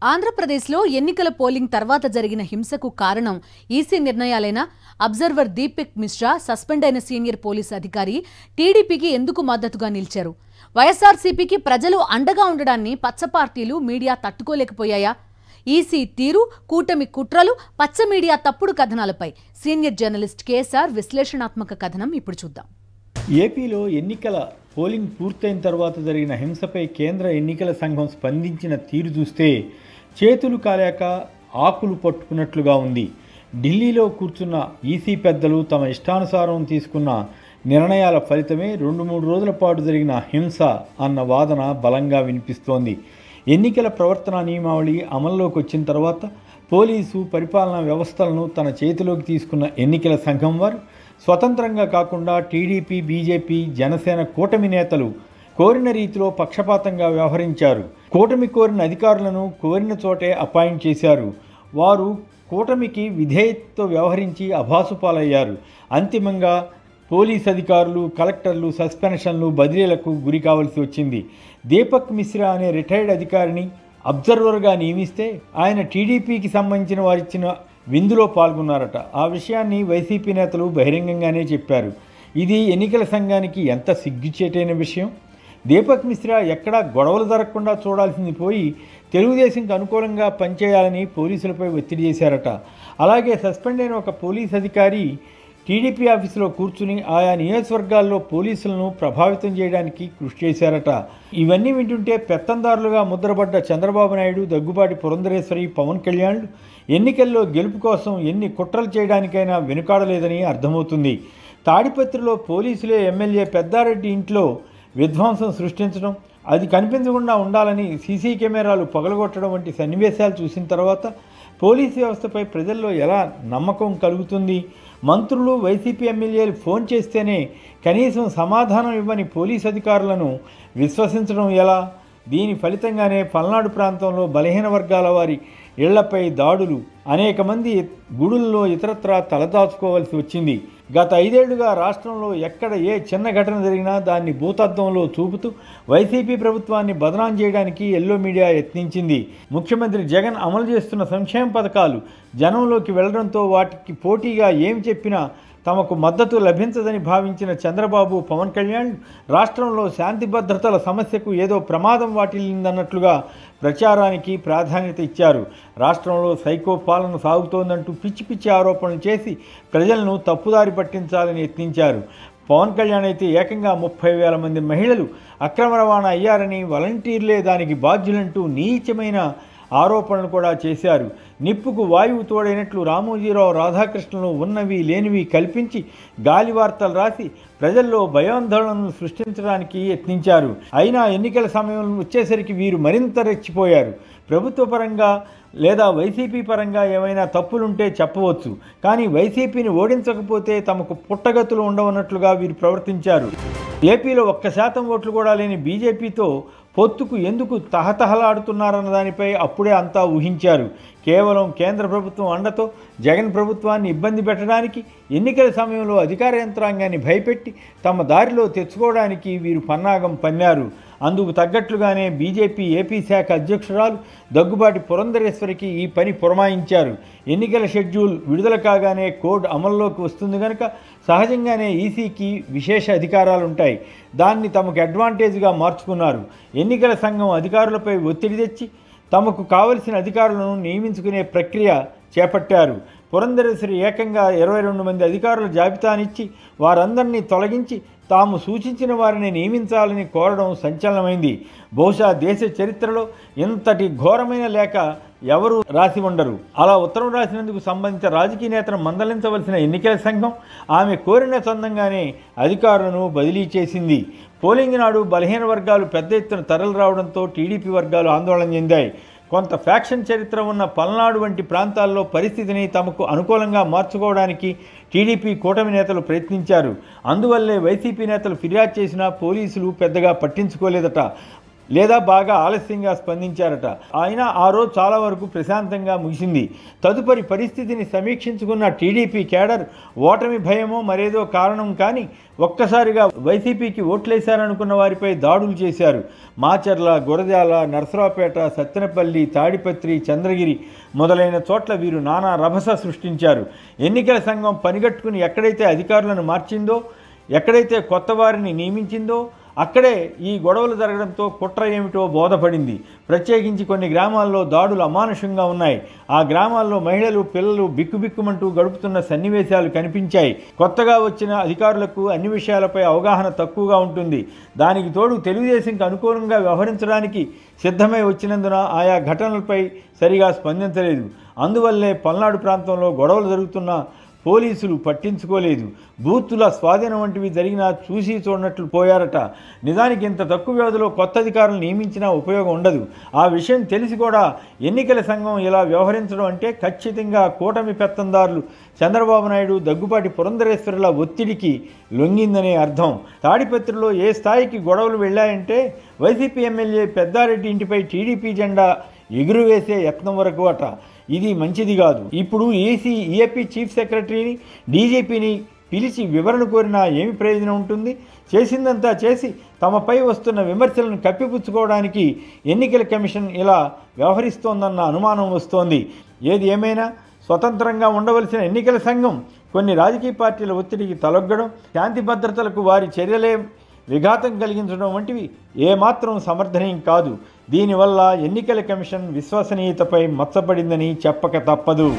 ఆంధ్రప్రదేశ్లో ఎన్నికల పోలింగ్ తర్వాత జరిగిన హింసకు కారణం ఈసీ నిర్ణయాలైనా అబ్జర్వర్ దీపక్ మిశ్రా సస్పెండ్ అయిన సీనియర్ పోలీస్ అధికారి టీడీపీకి ఎందుకు మద్దతుగా నిలిచారు? వైఎస్ఆర్సీపీకి ప్రజలు అండగా ఉండడాన్ని పచ్చ పార్టీలు మీడియా తట్టుకోలేకపోయాయా? ఈసీ తీరు, కూటమి కుట్రలు, పచ్చ మీడియా తప్పుడు కథనాలపై సీనియర్ జర్నలిస్ట్ కేఎస్ఆర్ విశ్లేషణాత్మక కథనం ఇప్పుడు చూద్దాం. ఏపీలో ఎన్నికల పోలింగ్ పూర్తయిన తర్వాత జరిగిన హింసపై కేంద్ర ఎన్నికల సంఘం స్పందించిన తీరు చూస్తే చేతులు కాలేక ఆకులు పట్టుకున్నట్లుగా ఉంది. ఢిల్లీలో కూర్చున్న ఈసీ పెద్దలు తమ ఇష్టానుసారం తీసుకున్న నిర్ణయాల ఫలితమే 2-3 రోజుల పాటు జరిగిన హింస అన్న వాదన బలంగా వినిపిస్తోంది. ఎన్నికల ప్రవర్తన నియమావళి అమల్లోకి వచ్చిన తర్వాత పోలీసు పరిపాలనా వ్యవస్థలను తన చేతిలోకి తీసుకున్న ఎన్నికల సంఘం వారు స్వతంత్రంగా కాకుండా టీడీపీ, బీజేపీ, జనసేన కూటమి నేతలు కోరిన రీతిలో పక్షపాతంగా వ్యవహరించారు. కూటమి కోరిన అధికారులను కోరిన చోటే అపాయింట్ చేశారు. వారు కూటమికి విధేయతతో వ్యవహరించి అభాసుపాలయ్యారు. అంతిమంగా పోలీస్ అధికారులు, కలెక్టర్లు సస్పెన్షన్లు, బదిలీలకు గురి కావాల్సి వచ్చింది. దీపక్ మిశ్రా అనే రిటైర్డ్ అధికారిని అబ్జర్వర్గా నియమిస్తే ఆయన టీడీపీకి సంబంధించిన వారిచ్చిన విందులో పాల్గొన్నారట. ఆ విషయాన్ని వైసీపీ నేతలు బహిరంగంగానే చెప్పారు. ఇది ఎన్నికల సంఘానికి ఎంత సిగ్గుచేటైన విషయం. దీపక్ మిశ్రా ఎక్కడా గొడవలు జరగకుండా చూడాల్సింది పోయి తెలుగుదేశంకి అనుకూలంగా పనిచేయాలని పోలీసులపై ఒత్తిడి చేశారట. అలాగే సస్పెండ్ అయిన ఒక పోలీస్ అధికారి టీడీపీ ఆఫీసులో కూర్చుని ఆయా నియోజకవర్గాల్లో పోలీసులను ప్రభావితం చేయడానికి కృషి చేశారట. ఇవన్నీ వింటుంటే పెత్తందారులుగా ముద్రపడ్డ చంద్రబాబు నాయుడు, దగ్గుబాటి పురంధరేశ్వరి, పవన్ కళ్యాణ్లు ఎన్నికల్లో గెలుపు కోసం ఎన్ని కుట్రలు చేయడానికైనా వెనుకాడలేదని అర్థమవుతుంది. తాడిపత్రిలో పోలీసులే ఎమ్మెల్యే పెద్దారెడ్డి ఇంట్లో విధ్వంసం సృష్టించడం, అది కనిపించకుండా ఉండాలని సీసీ కెమెరాలు పగలగొట్టడం వంటి సన్నివేశాలు చూసిన తర్వాత పోలీసు వ్యవస్థపై ప్రజల్లో ఎలా నమ్మకం కలుగుతుంది? మంత్రులు, వైసీపీ ఎమ్మెల్యేలు ఫోన్ చేస్తేనే కనీసం సమాధానం ఇవ్వని పోలీసు అధికారులను విశ్వసించడం ఎలా? దీని ఫలితంగానే పల్నాడు ప్రాంతంలో బలహీన వర్గాల వారి ఇళ్లపై దాడులు, అనేక మంది గుడుల్లో ఇతరత్రా తలదాచుకోవాల్సి వచ్చింది. గత 5 ఏళ్లుగా రాష్ట్రంలో ఎక్కడ ఏ చిన్న ఘటన జరిగినా దాన్ని భూతద్దంలో చూపుతూ వైసీపీ ప్రభుత్వాన్ని బదనాం చేయడానికి ఎల్లో మీడియా యత్నించింది. ముఖ్యమంత్రి జగన్ అమలు చేస్తున్న సంక్షేమ పథకాలు జనంలోకి వెళ్లడంతో వాటికి పోటీగా ఏం చెప్పినా తమకు మద్దతు లభించదని భావించిన చంద్రబాబు, పవన్ కళ్యాణ్ రాష్ట్రంలో శాంతి భద్రతల సమస్యకు ఏదో ప్రమాదం వాటిల్లిందన్నట్లుగా ప్రచారానికి ప్రాధాన్యత ఇచ్చారు. రాష్ట్రంలో సైకో పాలన సాగుతోందంటూ పిచ్చి పిచ్చి ఆరోపణలు చేసి ప్రజలను తప్పుదారి పట్టించాలని యత్నించారు. పవన్ కళ్యాణ్ అయితే ఏకంగా 30,000 మంది మహిళలు అక్రమ రవాణా అయ్యారని, వాలంటీర్లే దానికి బాధ్యులంటూ నీచమైన ఆరోపణలు కూడా చేశారు. నిప్పుకు వాయువు తోడైనట్లు రామోజీరావు, రాధాకృష్ణలు ఉన్నవి లేనివి కల్పించి గాలి వార్తలు రాసి ప్రజల్లో భయాందోళనలు సృష్టించడానికి యత్నించారు. అయినా ఎన్నికల సమయం వచ్చేసరికి వీరు మరింత రెచ్చిపోయారు. ప్రభుత్వ పరంగా లేదా వైసీపీ పరంగా ఏమైనా తప్పులుంటే చెప్పవచ్చు, కానీ వైసీపీని ఓడించకపోతే తమకు పుట్టగతులు ఉండవన్నట్లుగా వీరు ప్రవర్తించారు. ఏపీలో 1% ఓట్లు కూడా లేని బీజేపీతో పొత్తుకు ఎందుకు తహతహలాడుతున్నారన్న దానిపై అప్పుడే అంతా ఊహించారు. కేవలం కేంద్ర ప్రభుత్వం అండతో జగన్ ప్రభుత్వాన్ని ఇబ్బంది పెట్టడానికి, ఎన్నికల సమయంలో అధికార యంత్రాంగాన్ని భయపెట్టి తమ దారిలో తెచ్చుకోవడానికి వీరు పన్నాగం పన్నారు. అందుకు తగ్గట్లుగానే బీజేపీ ఏపీ శాఖ అధ్యక్షురాలు దగ్గుబాటి పురంధరేశ్వరికి ఈ పని పురమాయించారు. ఎన్నికల షెడ్యూల్ విడుదల కాగానే కోడ్ అమల్లోకి వస్తుంది కనుక సహజంగానే ఈసీకి విశేష అధికారాలుంటాయి. దాన్ని తమకు అడ్వాంటేజ్గా మార్చుకున్నారు. ఎన్నికల సంఘం అధికారులపై ఒత్తిడి తెచ్చి తమకు కావలసిన అధికారులను నియమించుకునే ప్రక్రియ చేపట్టారు. పురంధరేశ్వరి ఏకంగా 22 మంది అధికారుల జాబితానిచ్చి వారందరినీ తొలగించి తాము సూచించిన వారిని నియమించాలని కోరడం సంచలనమైంది. బహుశా దేశ చరిత్రలో ఇంతటి ఘోరమైన లేఖ ఎవరూ రాసి ఉండరు. అలా ఉత్తరం రాసినందుకు సంబంధిత రాజకీయ నేతను మందలించవలసిన ఎన్నికల సంఘం ఆమె కోరిన చందంగానే అధికారులను బదిలీ చేసింది. పోలింగ్ నాడు బలహీన వర్గాలు పెద్ద ఎత్తున తరలి రావడంతో టీడీపీ వర్గాలు ఆందోళన చెందాయి. కొంత ఫ్యాక్షన్ చరిత్ర ఉన్న పల్నాడు వంటి ప్రాంతాల్లో పరిస్థితిని తమకు అనుకూలంగా మార్చుకోవడానికి టీడీపీ కూటమి నేతలు ప్రయత్నించారు. అందువల్లే వైసీపీ నేతలు ఫిర్యాదు చేసినా పోలీసులు పెద్దగా పట్టించుకోలేదట. లేదా బాగా ఆలస్యంగా స్పందించారట. అయినా ఆ రోజు చాలా వరకు ప్రశాంతంగా ముగిసింది. తదుపరి పరిస్థితిని సమీక్షించుకున్న టీడీపీ కేడర్ ఓటమి భయమో మరేదో కారణం కానీ ఒక్కసారిగా వైసీపీకి ఓట్లేశారనుకున్న వారిపై దాడులు చేశారు. మాచర్ల, గురజాల, నర్సరావుపేట, సత్తెనపల్లి, తాడిపత్రి, చంద్రగిరి మొదలైన చోట్ల వీరు నానా రభస సృష్టించారు. ఎన్నికల సంఘం పనిగట్టుకుని ఎక్కడైతే అధికారులను మార్చిందో, ఎక్కడైతే కొత్త వారిని నియమించిందో అక్కడే ఈ గొడవలు జరగడంతో కుట్ర ఏమిటో బోధపడింది. ప్రత్యేకించి కొన్ని గ్రామాల్లో దాడులు అమానుషంగా ఉన్నాయి. ఆ గ్రామాల్లో మహిళలు, పిల్లలు బిక్కుబిక్కుమంటూ గడుపుతున్న సన్నివేశాలు కనిపించాయి. కొత్తగా వచ్చిన అధికారులకు అన్ని విషయాలపై అవగాహన తక్కువగా ఉంటుంది. దానికి తోడు తెలుగుదేశంకి అనుకూలంగా వ్యవహరించడానికి సిద్ధమై వచ్చినందున ఆయా ఘటనలపై సరిగా స్పందించలేదు. అందువల్లే పల్నాడు ప్రాంతంలో గొడవలు జరుగుతున్న పోలీసులు పట్టించుకోలేదు. బూతుల స్వాధీనం వంటివి జరిగినా చూసి చూడనట్లు పోయారట. నిజానికి ఇంత తక్కువ వ్యవధిలో కొత్త అధికారులను నియమించినా ఉపయోగం ఉండదు. ఆ విషయం తెలిసి కూడా ఎన్నికల సంఘం ఇలా వ్యవహరించడం అంటే ఖచ్చితంగా కూటమి పెత్తందారులు చంద్రబాబు నాయుడు, దగ్గుపాటి పురంధరేశ్వరుల ఒత్తిడికి లొంగిందనే అర్థం. తాడిపత్రిలో ఏ స్థాయికి గొడవలు వెళ్ళాయంటే వైసీపీ ఎమ్మెల్యే పెద్దారెడ్డి ఇంటిపై టీడీపీ జెండా ఎగురువేసే యత్నం వరకు అట. ఇది మంచిది కాదు. ఇప్పుడు ఏపీ చీఫ్ సెక్రటరీని, డీజీపీని పిలిచి వివరణ కోరినా ఏమి ప్రయోజనం ఉంటుంది? చేసిందంతా చేసి తమపై వస్తున్న విమర్శలను కప్పిపుచ్చుకోవడానికి ఎన్నికల కమిషన్ ఇలా వ్యవహరిస్తోందన్న అనుమానం వస్తోంది. ఏది ఏమైనా స్వతంత్రంగా ఉండవలసిన ఎన్నికల సంఘం కొన్ని రాజకీయ పార్టీల ఒత్తిడికి తలొగ్గడం, శాంతి భద్రతలకు వారి చర్యలే విఘాతం కలిగించడం వంటివి ఏమాత్రం సమర్థనీయం కాదు. దీనివల్ల ఎన్నికల కమిషన్ విశ్వసనీయతపై మచ్చపడిందని చెప్పక తప్పదు.